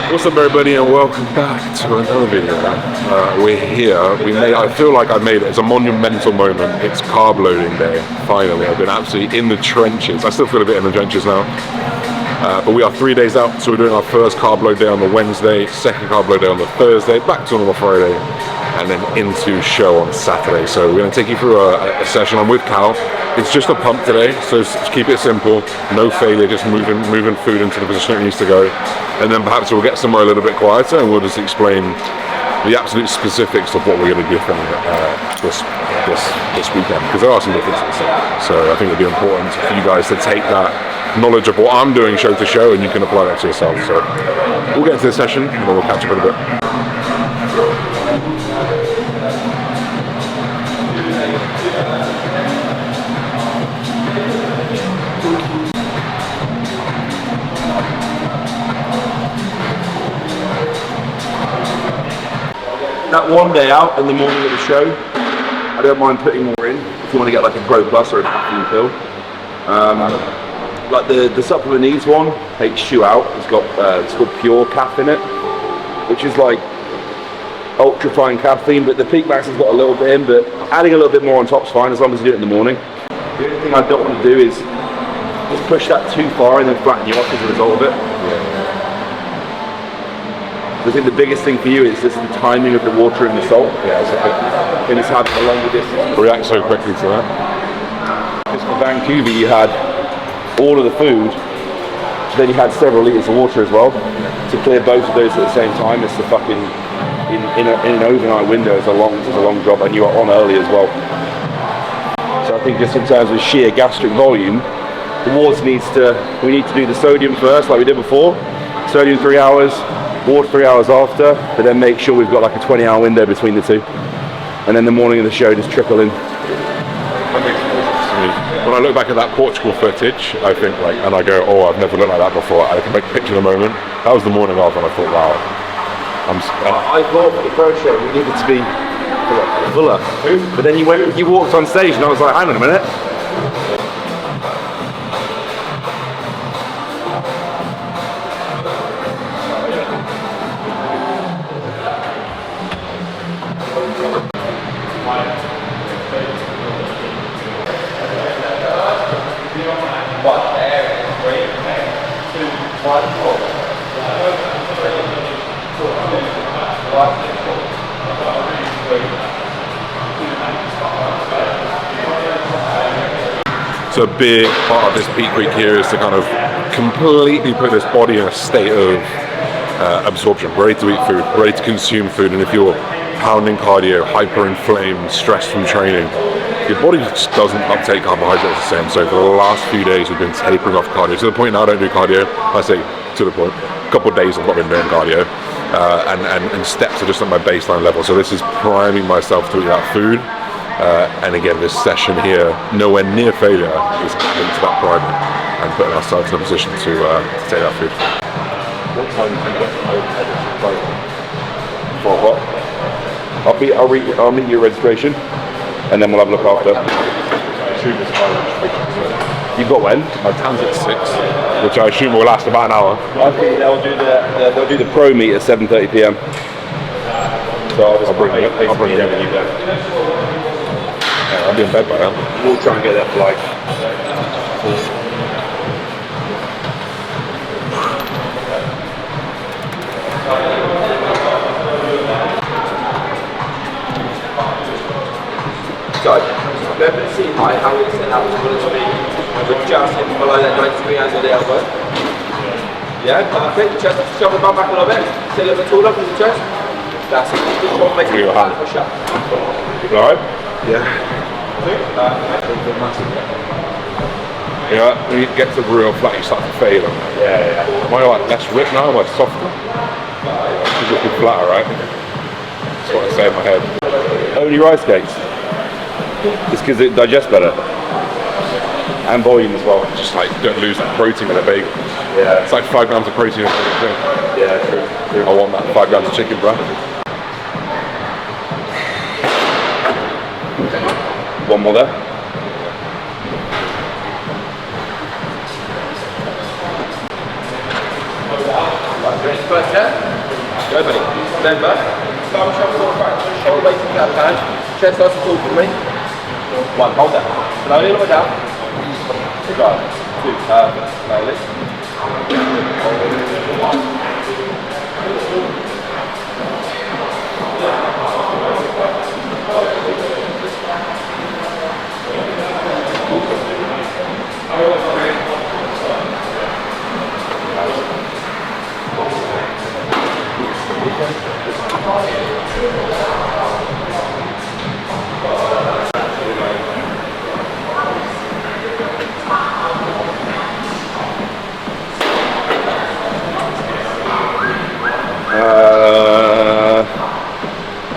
What's up, everybody, and welcome back to another video. We're here. I feel like I made it. It's a monumental moment. It's carb loading day. Finally, I've been absolutely in the trenches. I still feel a bit in the trenches now. But we are 3 days out, so we're doing our first carb load day on the Wednesday, second carb load day on the Thursday, back to normal Friday, and then into show on Saturday. So we're going to take you through a session. I'm with Cal. It's just a pump today, so keep it simple, no failure, just moving food into the position it needs to go. And then perhaps we'll get somewhere a little bit quieter and we'll just explain the absolute specifics of what we're going to do this weekend, because there are some differences. So I think it'll be important for you guys to take that knowledge of what I'm doing show to show, and you can apply that to yourself. So we'll get into the session and then we'll catch up in a bit. That one day out in the morning of the show, I don't mind putting more in if you want to get like a Pro Plus or a caffeine pill. Like the supplement needs one takes you out. It's called Pure Caff in it, which is like ultra fine caffeine, but the Peak Max has got a little bit in, but adding a little bit more on top's fine as long as you do it in the morning. The only thing I don't want to do is just push that too far and then flatten you off as a result of it. I think the biggest thing for you is just the timing of the water and the salt. Yeah, and it's having a longer distance. React so quickly to that. Just for Vancouver, you had all of the food, then you had several litres of water as well. To clear both of those at the same time, it's the fucking in an overnight window is a long job, and you are on early as well. So I think just in terms of sheer gastric volume, we need to do the sodium first, like we did before. Sodium 3 hours. Water 3 hours after, but then make sure we've got like a 20-hour window between the two. And then the morning of the show, just trickle in. When I look back at that Portugal footage, I think and I go, oh, I've never looked like that before. I can make a picture of the moment. That was the morning of, and I thought, wow. I thought for the first show we needed to be fuller. But then you walked on stage and I was like, hang on a minute. So a big part of this peak week here is to kind of completely put this body in a state of absorption, ready to eat food, ready to consume food. And if you're pounding cardio, hyper-inflamed, stressed from training, your body just doesn't uptake carbohydrates the same. So for the last few days we've been tapering off cardio. To the point now I don't do cardio. I say to the point, a couple of days I've not been doing cardio. And steps are just at my baseline level. So this is priming myself to eat that food. And again, this session here, nowhere near failure, is adding to that priming and putting ourselves in a position to take that food. What time do you get home? 4 o'clock. I'll meet your registration, and then we'll have a look after. You've got when? My time's at 6, which I assume will last about an hour. I think they'll do the pro meet at 7:30 p.m. So I'll bring it when you go. I'll be in bed by now. We'll try and get there for like 4. So, let's see how it's set out to be. We're just in below that 93 hands on the elbow. Yeah, perfect. Chest, shove the bum back a little bit. Sit a little bit taller from the chest. That's it. Just one place to push up. Alright? Yeah. Yeah, when you get to the real flat, you start to fade them. Yeah. Am I like less ripped now? Am I softer? It's looking flatter, right? That's what I say in my head. Only rice cakes. It's because it digests better. And volume as well. Just like, don't lose that protein in a bagel. Yeah. It's like 5 grams of protein in a bagel. Yeah, true. I want that 5 grams of chicken, bro. One more there. Ready for first set? Go, buddy. Remember, thumb shuffle on back, shoulder weight into that hand, chest nice and tall for me. One, hold that. Slowly all the way down. Good job. Two, perfect. Slowly.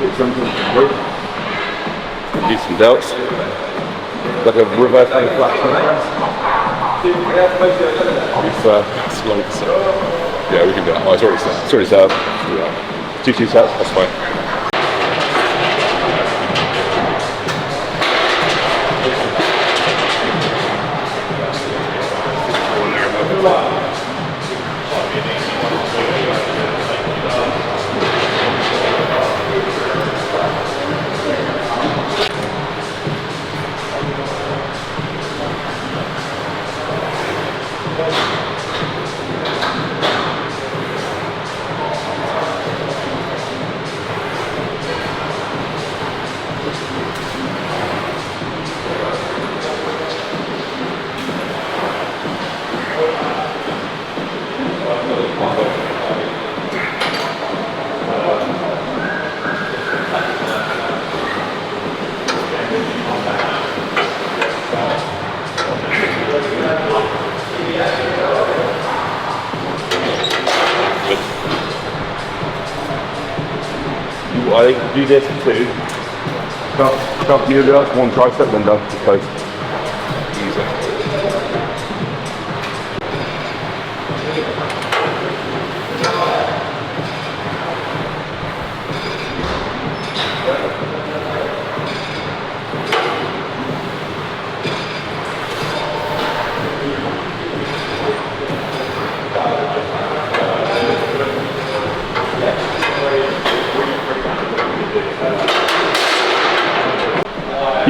Get something good. Do some delts. Like a reverse thing flexion. Slow to set. Yeah, we can do that. Oh, it's already set. It's already set up. 2 sets. That's fine. I think do this too. Stop you do that, one tricep, then done. Close. Easy.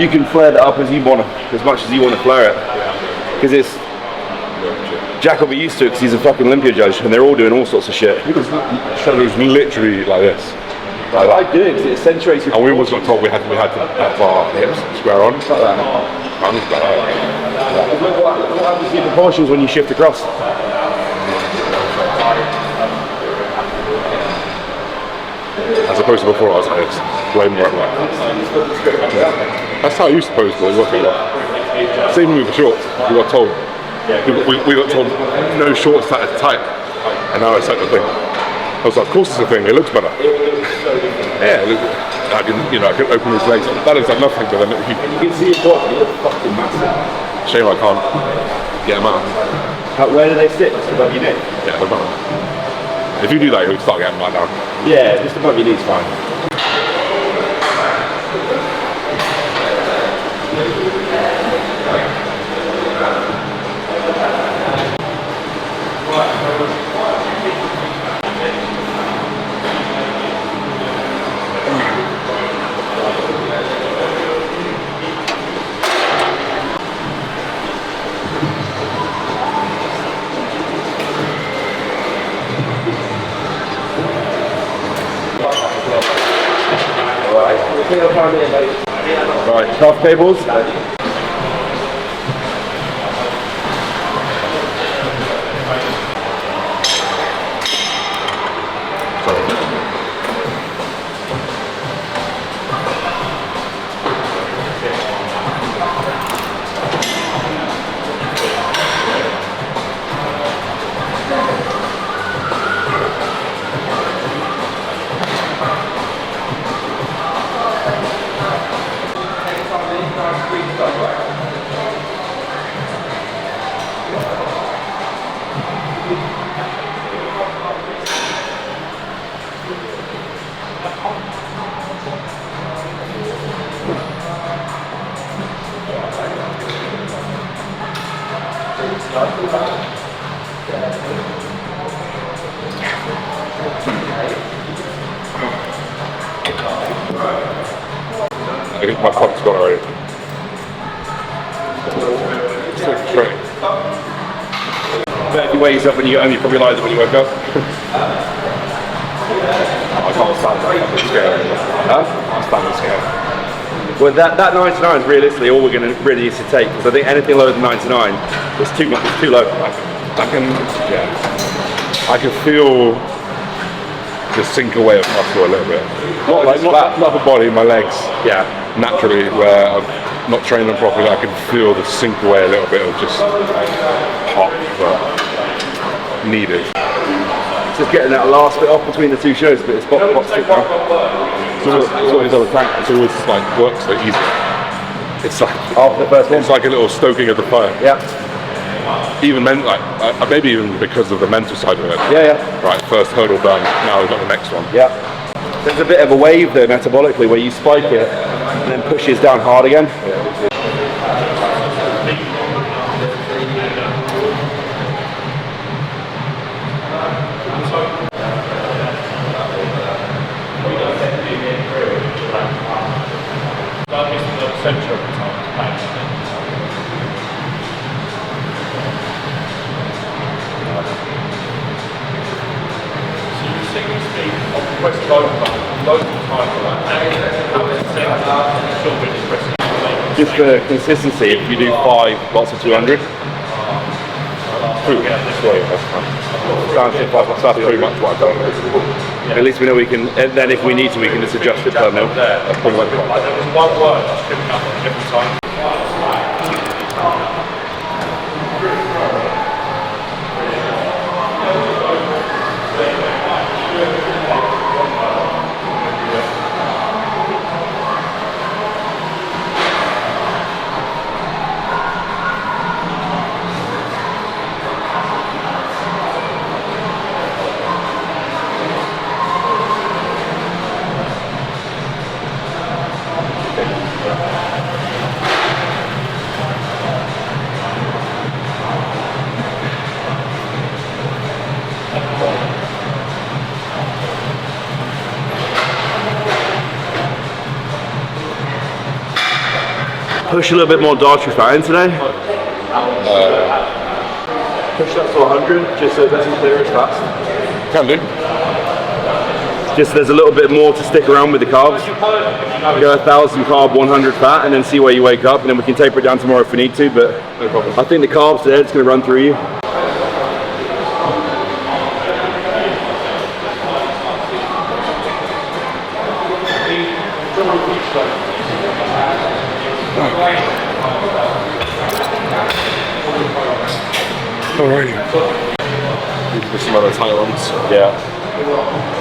You can flare that up as you want to, as much as you want to flare it, because it's Jack will be used to it because he's a fucking Olympia judge, and they're all doing all sorts of shit. Because shoulders literally like this. I do it because it accentuates your. And we always got told we had to have our hips square on. Like that. Hands like that. Look what happens to your proportions when you shift across. As opposed to before I was like this. Way more like that. That's how you supposed to look at it. Same with the shorts. We got told. We got told no shorts that are tight. And now it's like the thing. I was like, of course it's a thing. It looks better. Yeah, look, I can open his legs. That looks like nothing, but then You can see your body, you look fucking massive. shame I can't get them out. Where do they sit? Just above your neck? Yeah, they're better. If you do that, you'll start getting them right down. Yeah, just above your knees, fine. Right, calf cables. I think my front's got already. So straight. But if you weigh yourself when you get home, you probably realise it when you woke up. I can't stand that scale. Huh? I can't stand the scale. Well, that 99 is realistically all we're going to really need to take, because I think anything lower than 99 is too much. It's too low. I can feel the sink away of muscle a little bit. Not upper body, my legs. Yeah. Naturally, where I'm not training them properly, I can feel the sink away a little bit of just pop, but needed. Just getting that last bit off between the two shows, but it's pop stick now. It's always like works so easy. It's like After the first one. it's like a little stoking of the fire. Yeah. Even maybe even because of the mental side of it. Yeah, yeah. Right, first hurdle done. Now we've got the next one. Yeah. There's a bit of a wave though metabolically where you spike it and then pushes down hard again. Just for consistency, if you do 5 lots of 200, That's pretty much what I've done. at least we know we can, and then if we need to, we can just adjust it per mil. That's pretty much what I've done. There was one word I was tripping up on every time. Push a little bit more dietary fat in today. Push that to 100, just so it doesn't clear as fast. Can do. Just there's a little bit more to stick around with the carbs. Go 1,000 carb, 100 fat, and then see where you wake up, and then we can taper it down tomorrow if we need to. But No problem. I think the carbs today, it's going to run through you. Alrighty. These are some other tight ones. Yeah.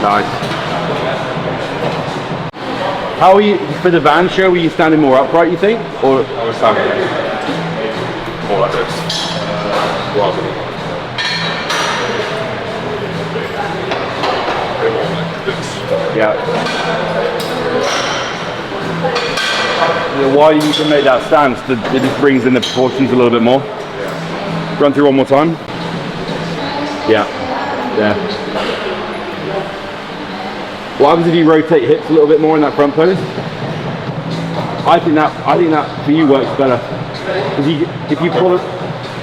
Nice. How are you, for the van show, were you standing more upright, you think? Or I was standing more like this. Rather than a bit more like this. yeah. Why you can make that stance, it just brings in the proportions a little bit more. Yeah. Run through one more time. Yeah. Yeah. What happens if you rotate hips a little bit more in that front pose? I think that for you works better. If you pull it,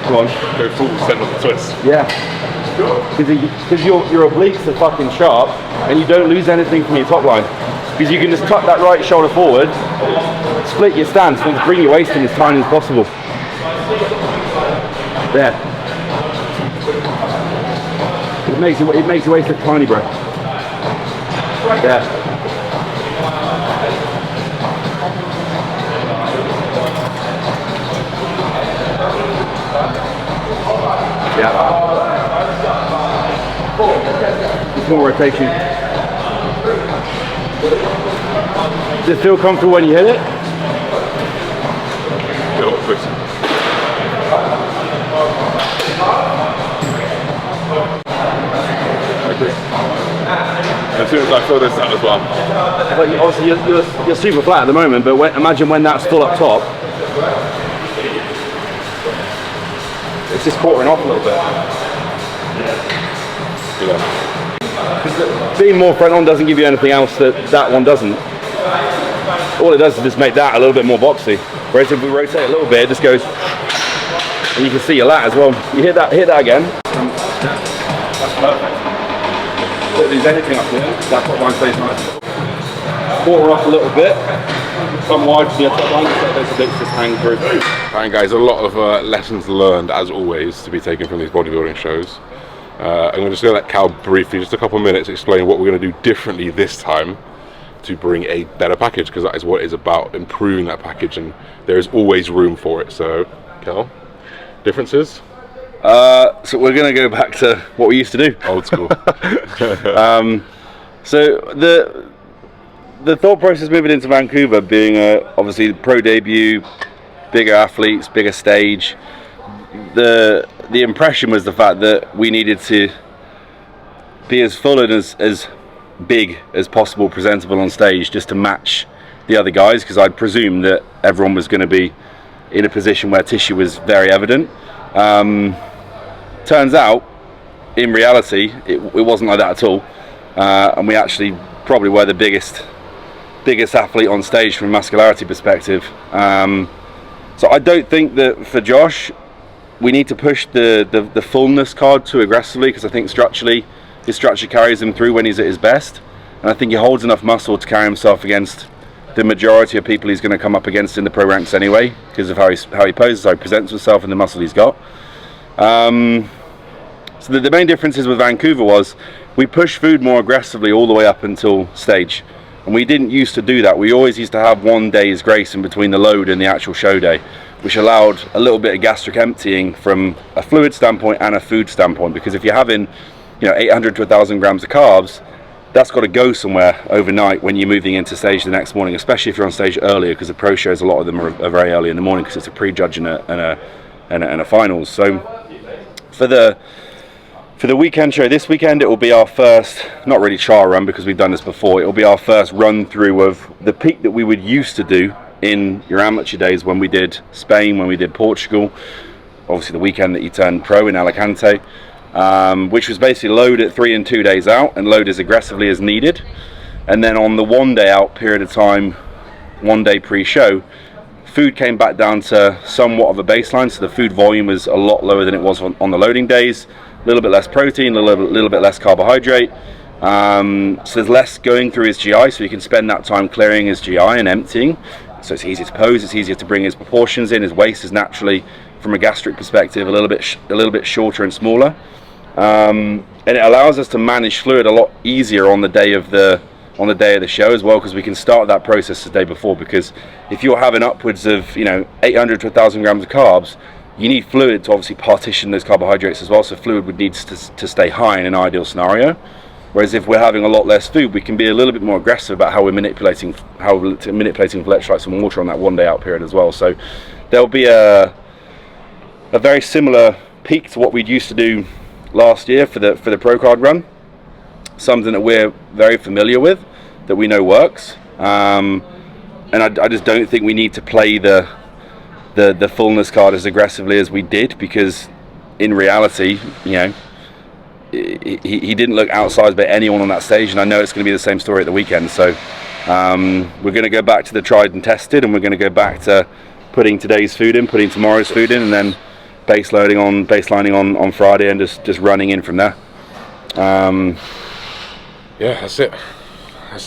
go on. Go full send on the twist. Yeah. Because your obliques are fucking sharp, and you don't lose anything from your top line. Because you can just tuck that right shoulder forward, split your stance, and bring your waist in as tiny as possible. There. It makes your waist look tiny, bro. Yeah. Yeah. Just more rotation. Does it feel comfortable when you hit it? Please. As soon as I fill this out as well. But obviously you're super flat at the moment, but imagine when that's full up top. It's just quartering off a little bit. Yeah. Being more front on doesn't give you anything else that one doesn't. All it does is just make that a little bit more boxy. Whereas if we rotate a little bit, it just goes, and you can see your lat as well. You hit that again. That's perfect. Don't lose anything up here. That top line stays nice. Quarter off a little bit. Come wide to the top line, so those bits just hang through. Alright guys, a lot of lessons learned as always to be taken from these bodybuilding shows. I'm just going to let Cal briefly, just a couple of minutes, explain what we're going to do differently this time to bring a better package, because that is what it's about, improving that package, and there is always room for it. So, Cal, differences? So we're going to go back to what we used to do. Old school. So the thought process moving into Vancouver, being obviously pro debut, bigger athletes, bigger stage, the impression was the fact that we needed to be as full and as big as possible, presentable on stage, just to match the other guys, because I'd presume that everyone was going to be in a position where tissue was very evident. Turns out, in reality, it wasn't like that at all, and we actually probably were the biggest athlete on stage from a muscularity perspective. So I don't think that for Josh we need to push the fullness card too aggressively, because I think structurally his structure carries him through when he's at his best, and I think he holds enough muscle to carry himself against the majority of people he's going to come up against in the pro ranks anyway, because of how he poses, how he presents himself, and the muscle he's got. So the main differences with Vancouver was we pushed food more aggressively all the way up until stage, and we didn't used to do that. We always used to have 1 day's grace in between the load and the actual show day, which allowed a little bit of gastric emptying from a fluid standpoint and a food standpoint, because if you're having 800 to 1,000 grams of carbs, that's got to go somewhere overnight when you're moving into stage the next morning, especially if you're on stage earlier, because the pro shows, a lot of them are very early in the morning, because it's a pre-judge and a finals. So for the weekend show this weekend, it will be our first, not really trial run because we've done this before, it will be our first run through of the peak that we would used to do in your amateur days, when we did Spain, when we did Portugal, obviously the weekend that you turned pro in Alicante, which was basically load at 3 and 2 days out and load as aggressively as needed, and then on the 1 day out period of time, 1 day pre-show, food came back down to somewhat of a baseline, so the food volume was a lot lower than it was on the loading days, a little bit less protein, a little bit less carbohydrate, so there's less going through his GI, so he can spend that time clearing his GI and emptying, so it's easier to pose, it's easier to bring his proportions in, his waist is naturally, from a gastric perspective, a little bit shorter and smaller, and it allows us to manage fluid a lot easier on the day of the show as well, because we can start that process the day before, because if you're having upwards of 800 to 1,000 grams of carbs, you need fluid to obviously partition those carbohydrates as well, so fluid would need to stay high in an ideal scenario. Whereas if we're having a lot less food, we can be a little bit more aggressive about how we're manipulating electrolytes and water on that 1 day out period as well. So there'll be a very similar peak to what we'd used to do last year for the pro card run, something that we're very familiar with, that we know works, and I just don't think we need to play the fullness card as aggressively as we did, because in reality, he didn't look outsized by anyone on that stage, and I know it's going to be the same story at the weekend. So we're going to go back to the tried and tested, and we're going to go back to putting today's food in, putting tomorrow's food in, and then baselining on Friday, and just running in from there. Yeah, that's it.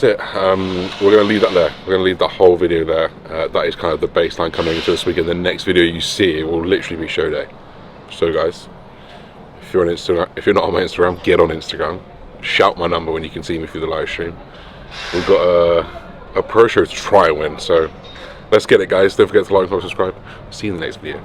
We're going to leave that there. We're going to leave the whole video there. That is kind of the baseline coming into this weekend. The next video you see will literally be show day. So guys, if you're on Instagram, if you're not on my Instagram, get on Instagram. Shout my number when you can see me through the live stream. We've got a pro show to try and win. So let's get it, guys. Don't forget to like and subscribe. See you in the next video.